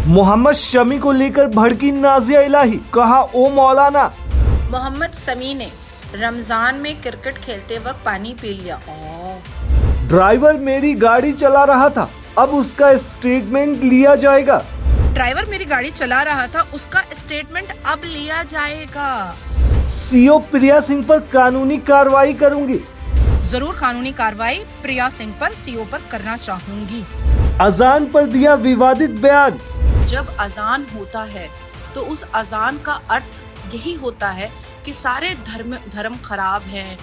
मोहम्मद शमी को लेकर भड़की नाजिया इलाही, कहा ओ मौलाना। मोहम्मद शमी ने रमजान में क्रिकेट खेलते वक्त पानी पी लिया। ड्राइवर मेरी गाड़ी चला रहा था, अब उसका स्टेटमेंट लिया जाएगा। ड्राइवर मेरी गाड़ी चला रहा था, उसका स्टेटमेंट अब लिया जाएगा। सीओ प्रिया सिंह पर कानूनी कार्रवाई करूंगी। जरूर कानूनी कार्रवाई प्रिया सिंह पर, सीओ पर करना चाहूंगी। अजान पर दिया विवादित बयान। जब अजान होता है तो उस अजान का अर्थ यही होता है कि सारे धर्म खराब हैं।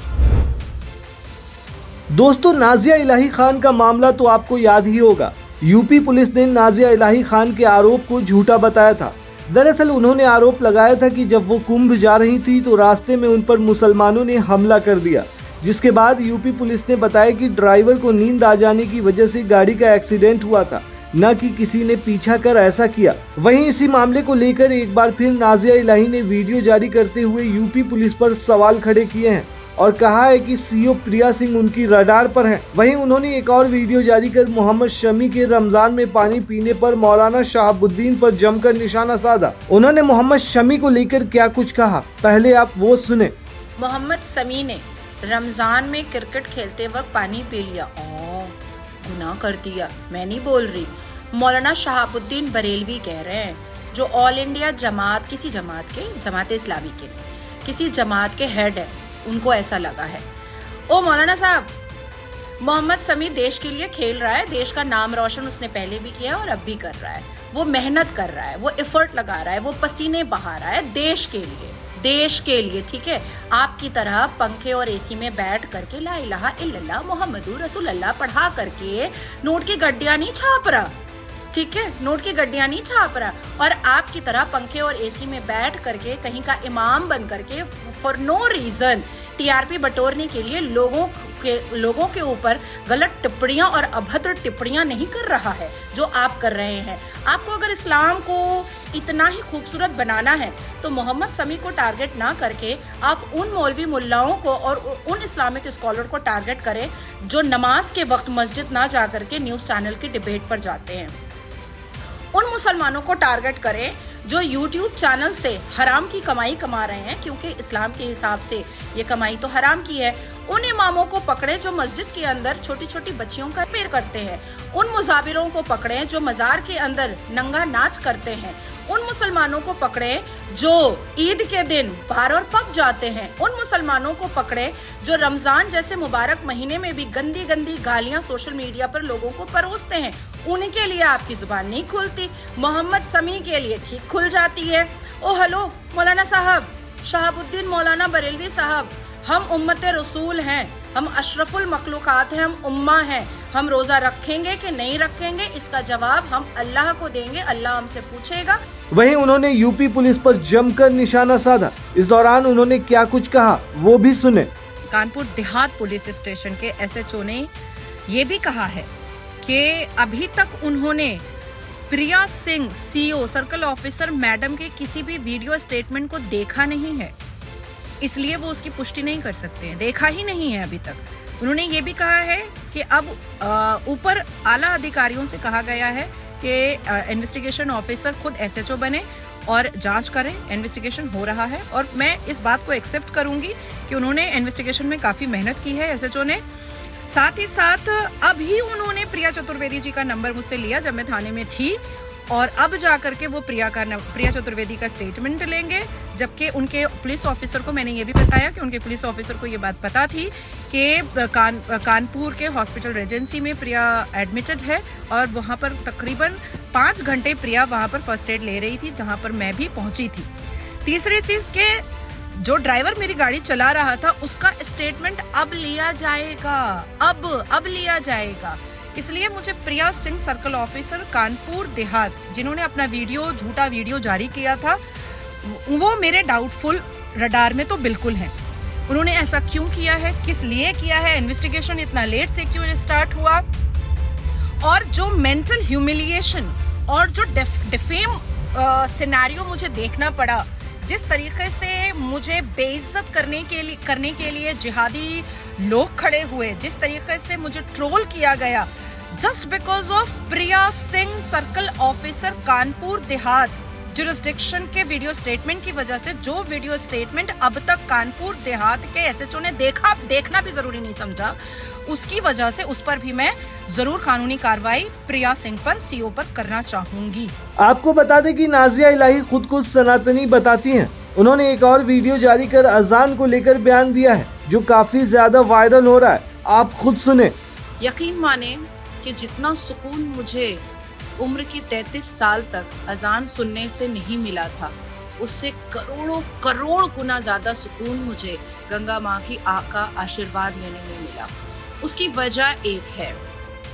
दोस्तों, नाजिया इलाही खान का मामला तो आपको याद ही होगा। यूपी पुलिस ने नाजिया इलाही खान के आरोप को झूठा बताया था। दरअसल उन्होंने आरोप लगाया था कि जब वो कुंभ जा रही थी तो रास्ते में उन पर मुसलमानों ने हमला कर दिया, जिसके बाद यूपी पुलिस ने बताया कि ड्राइवर को नींद आ जाने की वजह से गाड़ी का एक्सीडेंट हुआ था, न कि किसी ने पीछा कर ऐसा किया। वहीं इसी मामले को लेकर एक बार फिर नाजिया इलाही ने वीडियो जारी करते हुए यूपी पुलिस पर सवाल खड़े किए हैं और कहा है कि सीओ प्रिया सिंह उनकी रडार पर हैं। वहीं उन्होंने एक और वीडियो जारी कर मोहम्मद शमी के रमजान में पानी पीने पर मौलाना शहाबुद्दीन पर जमकर निशाना साधा। उन्होंने मोहम्मद शमी को लेकर क्या कुछ कहा, पहले आप वो सुने। मोहम्मद शमी ने रमजान में क्रिकेट खेलते वक्त पानी पी लिया। गुनाह कर दिया, मैं नहीं बोल रही। मौलाना शहाबुद्दीन बरेलवी कह रहे हैं, जो ऑल इंडिया जमात, किसी जमात इस्लामी के किसी जमात के हेड है, उनको ऐसा लगा है। ओ मौलाना साहब, मोहम्मद शमी देश के लिए खेल रहा है, देश का नाम रोशन उसने पहले भी किया और अब भी कर रहा है। वो मेहनत कर रहा है, वो एफर्ट लगा रहा है, वो पसीने बहा रहा है देश के लिए, ठीक है। आपकी तरह पंखे और एसी में बैठ करके ला इलाहा इल्लल्लाह मुहम्मदुर रसूलुल्लाह पढ़ा करके नोट की गड्डियां नहीं छाप रहा, ठीक है, नोट की गड्डियां नहीं छाप रहा। और आपकी तरह पंखे और एसी में बैठ करके कहीं का इमाम बन करके फॉर नो रीजन टीआरपी बटोरने के लिए लोगों के ऊपर गलत टिप्पणियां और अभद्र टिप्पणियां नहीं कर रहा है जो आप कर रहे हैं। आपको अगर इस्लाम को इतना ही खूबसूरत बनाना है तो मोहम्मद शमी को टारगेट ना करके आप उन मौलवी मुल्लाओं को और उन इस्लामिक स्कॉलर को टारगेट करें जो नमाज के वक्त मस्जिद ना जा करके न्यूज़ चैनल की डिबेट पर जाते हैं। उन मुसलमानों को टारगेट करें जो YouTube चैनल से हराम की कमाई कमा रहे हैं, क्योंकि इस्लाम के हिसाब से ये कमाई तो हराम की है। उन इमामों को पकड़े जो मस्जिद के अंदर छोटी छोटी बच्चियों का पेड़ करते हैं। उन मुजाबिरों को पकड़े जो मज़ार के अंदर नंगा नाच करते हैं। उन मुसलमानों को पकड़े जो ईद के दिन बार और पब जाते हैं। उन मुसलमानों को पकड़े जो रमजान जैसे मुबारक महीने में भी गंदी गंदी गालियां सोशल मीडिया पर लोगों को परोसते हैं। उनके लिए आपकी जुबान नहीं खुलती, मोहम्मद शमी के लिए ठीक खुल जाती है। ओ हेलो मौलाना साहब, शहाबुद्दीन मौलाना बरेलवी साहब, हम उम्मत रसूल हैं, हम अशरफुल मखलूकात हैं, हम उम्मा हैं। हम रोजा रखेंगे कि नहीं रखेंगे, इसका जवाब हम अल्लाह को देंगे, अल्लाह हमसे पूछेगा। वहीं उन्होंने यूपी पुलिस पर जमकर निशाना साधा। इस दौरान उन्होंने क्या कुछ कहा, वो भी सुने। कानपुर देहात पुलिस स्टेशन के एसएचओ ने ये भी कहा है कि अभी तक उन्होंने Priya Singh CO circle officer madam के किसी भी वीडियो स्टेटमेंट को देखा नहीं है, इसलिए वो उसकी पुष्टि नहीं कर सकते हैं, देखा ही नहीं है अभी तक। उन्होंने ये भी कहा है कि अब ऊपर आला अधिकारियों से कहा गया है कि इन्वेस्टिगेशन ऑफिसर खुद एसएचओ बने और जांच करें। इन्वेस्टिगेशन हो रहा है और मैं इस बात को एक्सेप्ट करूंगी कि उन्होंने इन्वेस्टिगेशन में काफ़ी मेहनत की है एसएचओ ने। साथ ही साथ अभी उन्होंने प्रिया चतुर्वेदी जी का नंबर मुझसे लिया जब मैं थाने में थी, और अब जा करके वो प्रिया चतुर्वेदी का स्टेटमेंट लेंगे। जबकि उनके पुलिस ऑफिसर को मैंने ये भी बताया कि उनके पुलिस ऑफिसर को ये बात पता थी कि कानपुर के हॉस्पिटल रेजेंसी में प्रिया एडमिटेड है और वहाँ पर तकरीबन 5 घंटे प्रिया वहाँ पर फर्स्ट एड ले रही थी, जहाँ पर मैं भी पहुँची थी। तीसरी चीज़ के जो ड्राइवर मेरी गाड़ी चला रहा था उसका स्टेटमेंट अब लिया जाएगा, अब लिया जाएगा। इसलिए मुझे प्रिया सिंह सर्कल ऑफिसर कानपुर देहात, जिन्होंने अपना झूठा वीडियो जारी किया था, वो मेरे डाउटफुल रडार में तो बिल्कुल हैं। उन्होंने ऐसा क्यों किया है, किस लिए किया है, इन्वेस्टिगेशन इतना लेट से क्यों स्टार्ट हुआ, और जो मेंटल ह्यूमिलिएशन और जो डिफेम सिनेरियो मुझे देखना पड़ा, जिस तरीके से मुझे बेइज्जत करने के लिए जिहादी लोग खड़े हुए, जिस तरीके से मुझे ट्रोल किया गया, just because of Priya Singh, circle officer Kanpur Dehat jurisdiction के वीडियो स्टेटमेंट की वजह से, जो वीडियो स्टेटमेंट अब तक कानपुर देहात के एसएचओ ने देखना भी जरूरी नहीं समझा, उसकी वजह से उस पर भी मैं जरूर कानूनी कार्रवाई प्रिया सिंह पर, सीओ पर करना चाहूंगी। आपको बता दें कि नाजिया इलाही खुद को सनातनी बताती हैं। उन्होंने एक और वीडियो जारी कर अजान को लेकर बयान दिया है, जो काफी ज्यादा वायरल हो रहा है। आप खुद सुने। यकीन माने कि जितना सुकून मुझे उम्र की 33 साल तक अजान सुनने से नहीं मिला था, उससे करोड़ गुना ज्यादा सुकून मुझे गंगा माँ की का आशीर्वाद लेने में मिला। उसकी वजह एक है,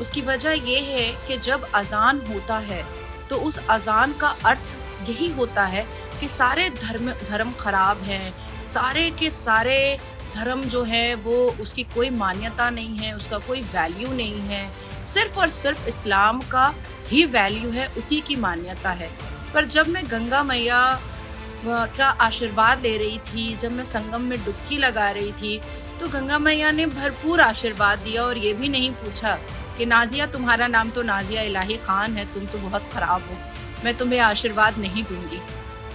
उसकी वजह ये है कि जब अजान होता है तो उस अजान का अर्थ यही होता है कि सारे धर्म खराब हैं, सारे के सारे धर्म जो है वो उसकी कोई मान्यता नहीं है, उसका कोई वैल्यू नहीं है, सिर्फ और सिर्फ इस्लाम का ही वैल्यू है, उसी की मान्यता है। पर जब मैं गंगा मैया का आशीर्वाद ले रही थी, जब मैं संगम में डुबकी लगा रही थी, तो गंगा मैया ने भरपूर आशीर्वाद दिया और ये भी नहीं पूछा कि नाजिया तुम्हारा नाम तो नाजिया इलाही खान है, तुम तो बहुत खराब हो, मैं तुम्हें आशीर्वाद नहीं दूंगी।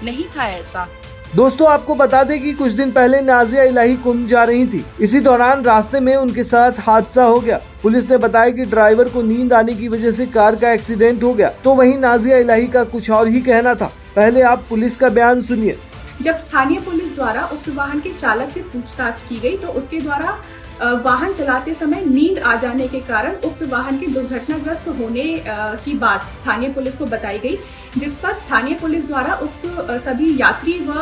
नहीं था ऐसा। दोस्तों, आपको बता दें कि कुछ दिन पहले नाजिया इलाही कुंभ जा रही थी। इसी दौरान रास्ते में उनके साथ हादसा हो गया। पुलिस ने बताया कि ड्राइवर को नींद आने की वजह से कार का एक्सीडेंट हो गया। तो वहीं नाजिया इलाही का कुछ और ही कहना था। पहले आप पुलिस का बयान सुनिए। जब स्थानीय पुलिस द्वारा उक्त वाहन के चालक से पूछताछ की गई तो उसके द्वारा वाहन चलाते समय नींद आ जाने के कारण उक्त वाहन के दुर्घटनाग्रस्त होने की बात स्थानीय पुलिस को बताई गई, जिस पर स्थानीय पुलिस द्वारा उक्त सभी यात्री व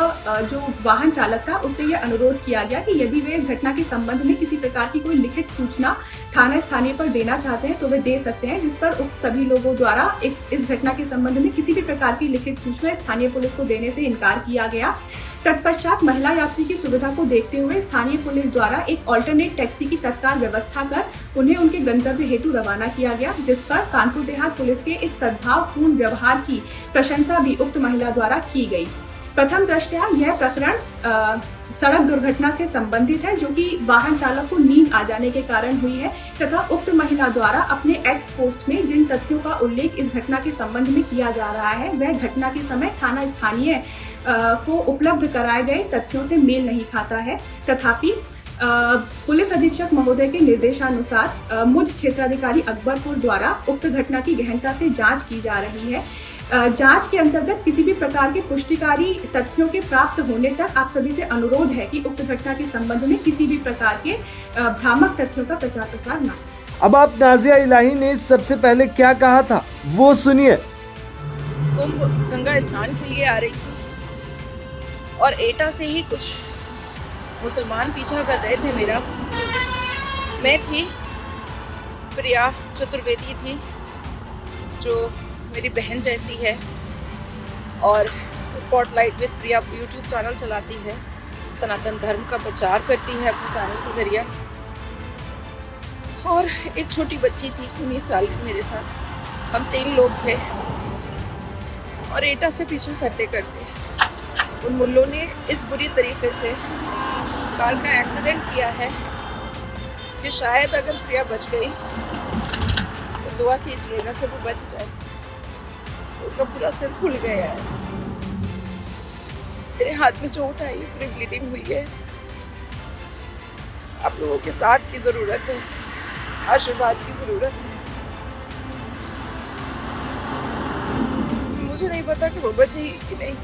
जो वाहन चालक था उससे यह अनुरोध किया गया कि यदि वे इस घटना के संबंध में किसी प्रकार की कोई लिखित सूचना थाना स्थानीय पर देना चाहते हैं तो वे दे सकते हैं, जिस पर उक्त सभी लोगों द्वारा इस घटना के संबंध में किसी भी प्रकार की लिखित सूचना स्थानीय पुलिस को देने से इनकार किया गया। तत्पश्चात महिला यात्री की सुविधा को देखते हुए स्थानीय पुलिस द्वारा एक ऑल्टरनेट टैक्सी की तत्काल व्यवस्था कर उन्हें उनके गंतव्य हेतु रवाना किया गया, जिस पर कानपुर देहात पुलिस के इस सद्भावपूर्ण व्यवहार की प्रशंसा भी उक्त महिला द्वारा की गई। प्रथम दृष्टया यह प्रकरण सड़क दुर्घटना से संबंधित है, जो कि वाहन चालक को नींद आ जाने के कारण हुई है, तथा उक्त महिला द्वारा अपने एक्स पोस्ट में जिन तथ्यों का उल्लेख इस घटना के संबंध में किया जा रहा है वह घटना के समय थाना स्थानीय को उपलब्ध कराए गए तथ्यों से मेल नहीं खाता है। तथापि पुलिस अधीक्षक महोदय के निर्देशानुसार मुझ क्षेत्राधिकारी अकबरपुर द्वारा उक्त घटना की गहनता से जांच की जा रही है। जांच के अंतर्गत किसी भी प्रकार के पुष्टिकारी तथ्यों के प्राप्त होने तक आप सभी से अनुरोध है कि उक्त घटना के संबंध में किसी भी प्रकार के भ्रामक तथ्यों का प्रचार प्रसार न। अब आप नाजिया इलाही ने सबसे पहले क्या कहा था वो सुनिए। कुंभ गंगा स्नान के लिए आ रही थी और एटा से ही कुछ मुसलमान पीछा कर रहे थे मेरा। मैं थी, प्रिया चतुर्वेदी थी, जो मेरी बहन जैसी है और spotlight with Priya YouTube channel चलाती है, सनातन धर्म का प्रचार करती है अपने चैनल के जरिए। और एक छोटी बच्ची थी 19 साल की मेरे साथ, हम 3 लोग थे और एटा से पीछा करते करते उन मुल्लों ने इस बुरी तरीके से कार का एक्सीडेंट किया है कि शायद अगर प्रिया बच गई तो दुआ कीजिएगा कि वो बच जाए। उसका पूरा सिर खुल गया है, मेरे हाथ में चोट आई है, पूरी ब्लीडिंग हुई है। आप लोगों के साथ की जरूरत है, आशीर्वाद की जरूरत है। मुझे नहीं पता कि वो बचेगी कि नहीं।